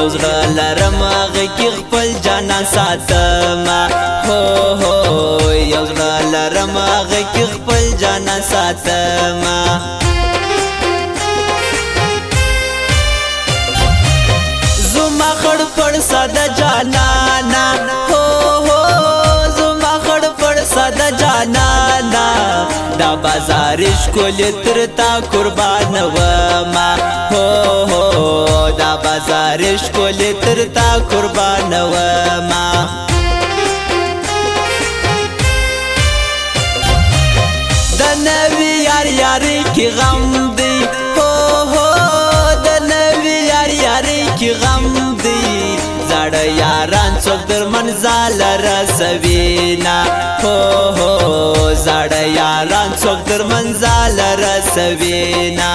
یو زړه لرم هغه کې خپل جانان ساتما هو هو یو زړه لرم هغه کې خپل جانان ساتما زما خړ پړ ساده جانانا هو هو زما خړ پړ ساده جانانا دا بازار شکول تر تا قربان وما هو هو دا بازار شکول تر تا قربان وما دا نبی یار یاری کی غم دی هو هو دا نبی یار یاری کی غم دی زړه یاران څوک در منزل رسوینا هو هو زړه یاران څوک در منزل رسوینا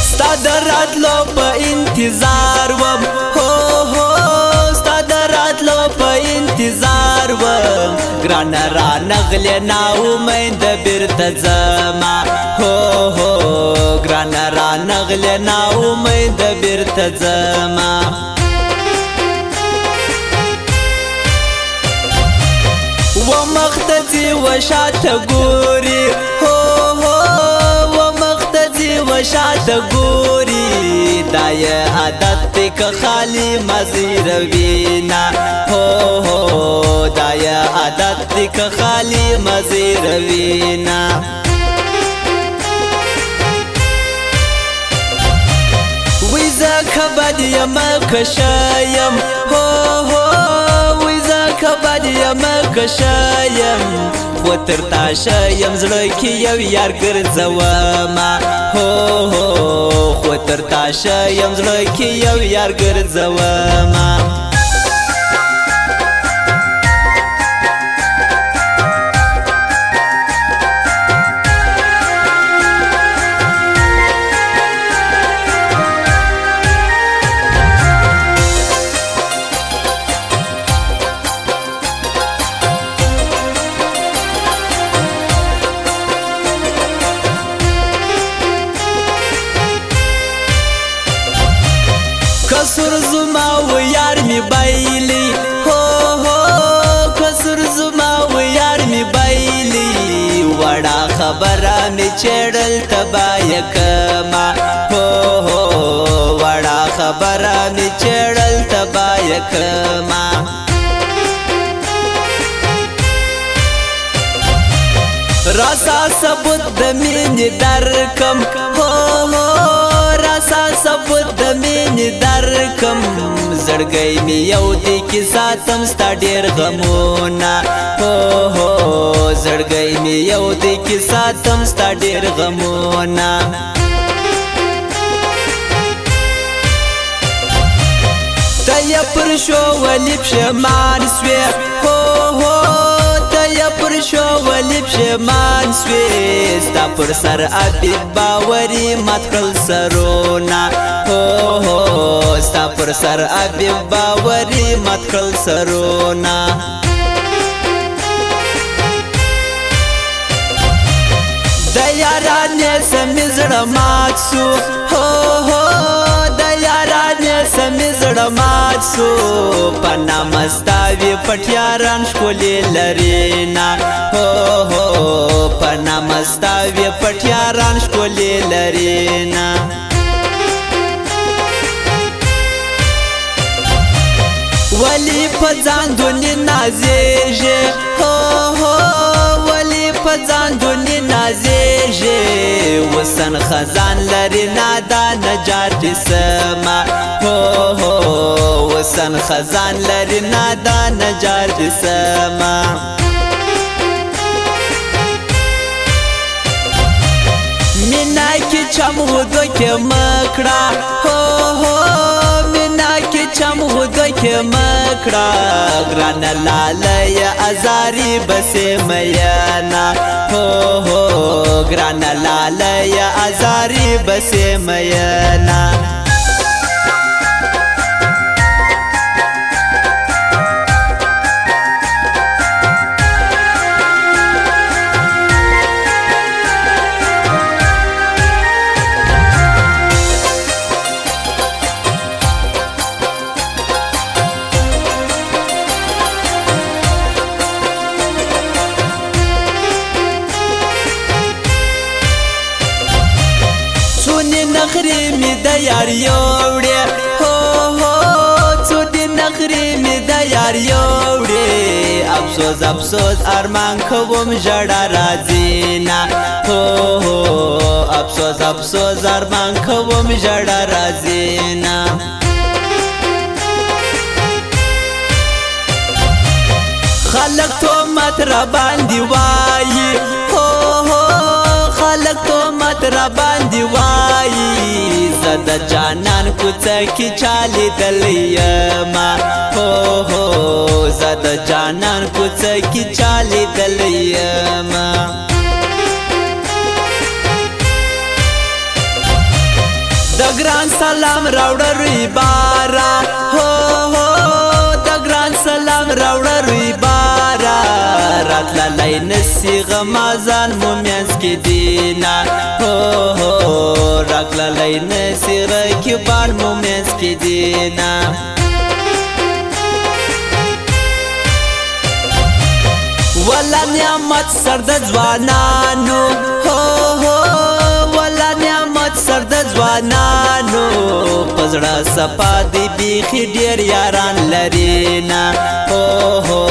ستا د راتلو په انتظار وم هو هو ستا د راتلو په انتظار وم ګران را نغلی نا امید بیرته ځما هو هو ګران را نغلی نا امید بیرته ځما ومختزی و شات ګوري هو هو ومختزی و شات ګوري دای عادت ک خالی مزیر وینا هو هو دای عادت ک خالی مزیر وینا وی زکه بد یم کشایم هو هو وی زکه بد یم کشایم خو تر تا شایم زړه کې یو یار ګرځوما هو هو خو تر تا شایم زړه کې یو یار ګرځوما کسر زما و یار می بایلی هو هو کسر زما و یار می بایلی وڑا خبره می چړل تبای کما هو هو وڑا خبره می چړل تبای کما راسا ثبوت د مینې درکم هو هو راسا ثبوت د مینې درکم زړګی می یو دی کی ساتم ستا ډیر غمونه هو هو زړګی می یو دی کی ساتم ستا ډیر غمونه تیا پر شو ولی پښمان سوی هو هو تیا پر شو ولی پښمان سوی ستا پر سر ابي باوري مات کړل سرونا هو هو ستا پر سر ابي باوري مات کړل سرونا د یارانې سمې زړه مات سو هو هو د یارانې سمې زړه مات سو پنا مستاوي پټیاران ښکلې لرینا هو هو پنا مستاوي پټیاران ښکلې لرینا ولی په ځان دونې نازېږي هو هو ولی په ځان دونې نازېږي وسن خزان لري نادا نجات سما هو هو وسن خزان لري نادا نجات سما مینا کی چم هدو کې مکړه هو هو مینا کی چم هدو کې مکړه ګران لاله ازاری بسې میانا هو هو ګران لاله ازاری بسې میانا نخرې مې د یار یوړې هو هو څو دې نخرې مې د یار یوړې افسوس افسوس ارمان کوم ژړا راځي نه هو هو افسوس افسوس ارمان کوم ژړا راځي نه خلق تهمت را باندې وایي هو هو خلق تهمت را باندې وایي زه د جانان کوڅه کې چا لیدلی یمه هو هو زه د جانان کوڅه کې چا لیدلی یمه د ګران سلام راوړه روی بارا هو هو د ګران سلام راوړه روی بارا راتللی نسی غمازان مومینس کې دینا هو هو راتللی نسی رکبان مومینس کې دینا ولا نعمت سر د ځوانانو هو هو ولا نعمت سر د ځوانانو پزړه صفا دی بیخي ډیر یاران لري نه هو هو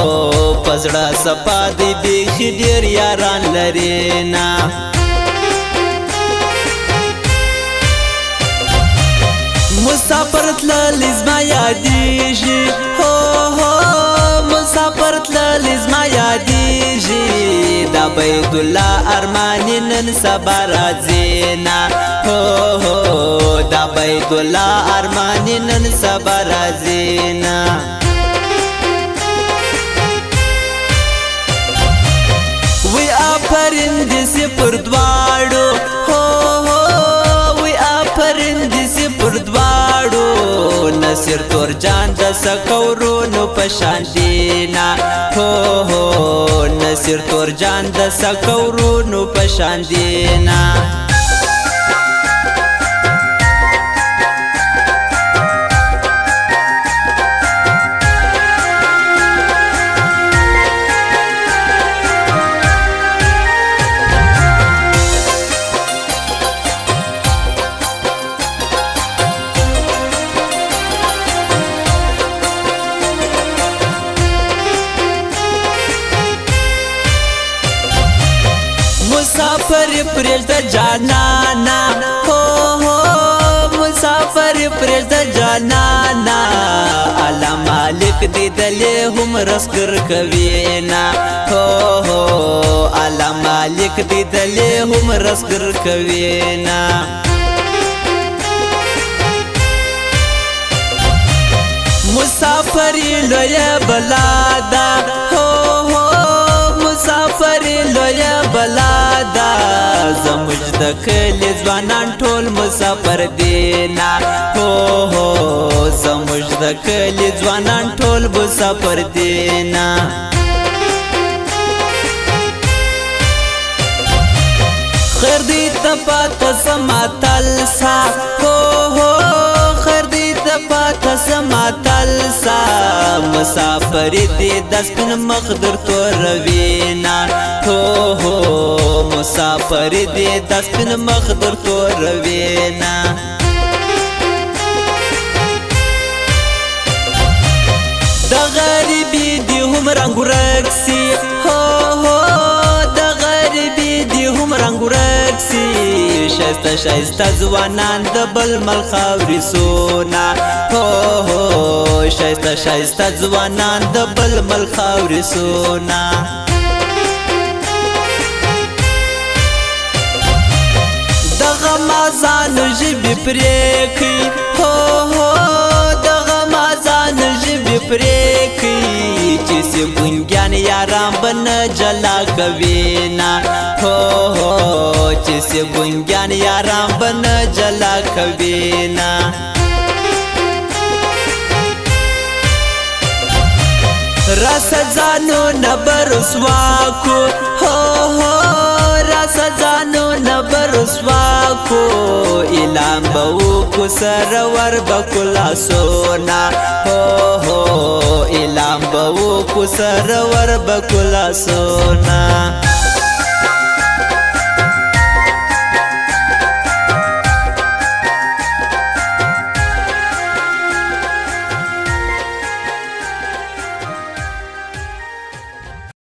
پزړه صفا دی بیخي ډیر یاران لري نه مسافر تللی زما یادیږي هو هو مسافر تللی زما یادیږي دا بیت الله ارمانی نن سبا راځي نه هو هو دا بیت الله ارمانی نن سبا راځي نه وی آفرین دسی پر دواړو هو هو وی آفرین دسی پر دواړو نصیر تور جان د سکورونو پشان دینا هو هو نصیر تور جان د سکورونو پشان دینا مسافر پرېږده جانانا هو هو مسافر پرېږده جانانا الله مالک دې دلې هم رسګر کوي نه هو هو الله مالک دې دلې هم رسګر کوي نه مسافر لویه بلا ده هو هو مسافر لویه بلا ده زموږ د کلي ځوانان ټول مسافر دینا هو هو زموږ د کلي ځوانان ټول مسافر دینا خیر دې ته پاته سما تلسا هو هو خیر دې ته پاته سما تلسا مسافر دې د سپین مخ در توروینا هو هو مسافر دې د سپین مخ در توروینا د غریبي دې هم رنګ ورک سي هو هو د غریبي دې هم رنګ ورک سي شایسته شایسته ځوانان د بل مل خاورې سونا هو هو شایسته شایسته ځوانان د بل مل خاورې سونا د غمازانو ژبې پرېکړي هو هو د غمازانو ژبې پرېکړي چې سي ګونګیان یاران به نه جلا کوي نه هو هو چې سي ګونګیان یاران به نه جلا کوي نه راسه ځانو نه به رسوا کو هو هو راسه ځانو نه به رسوا کو اعلان به وکړو سرور به کلاسونه هو هو اعلان به وکړو سرور به کلاسونه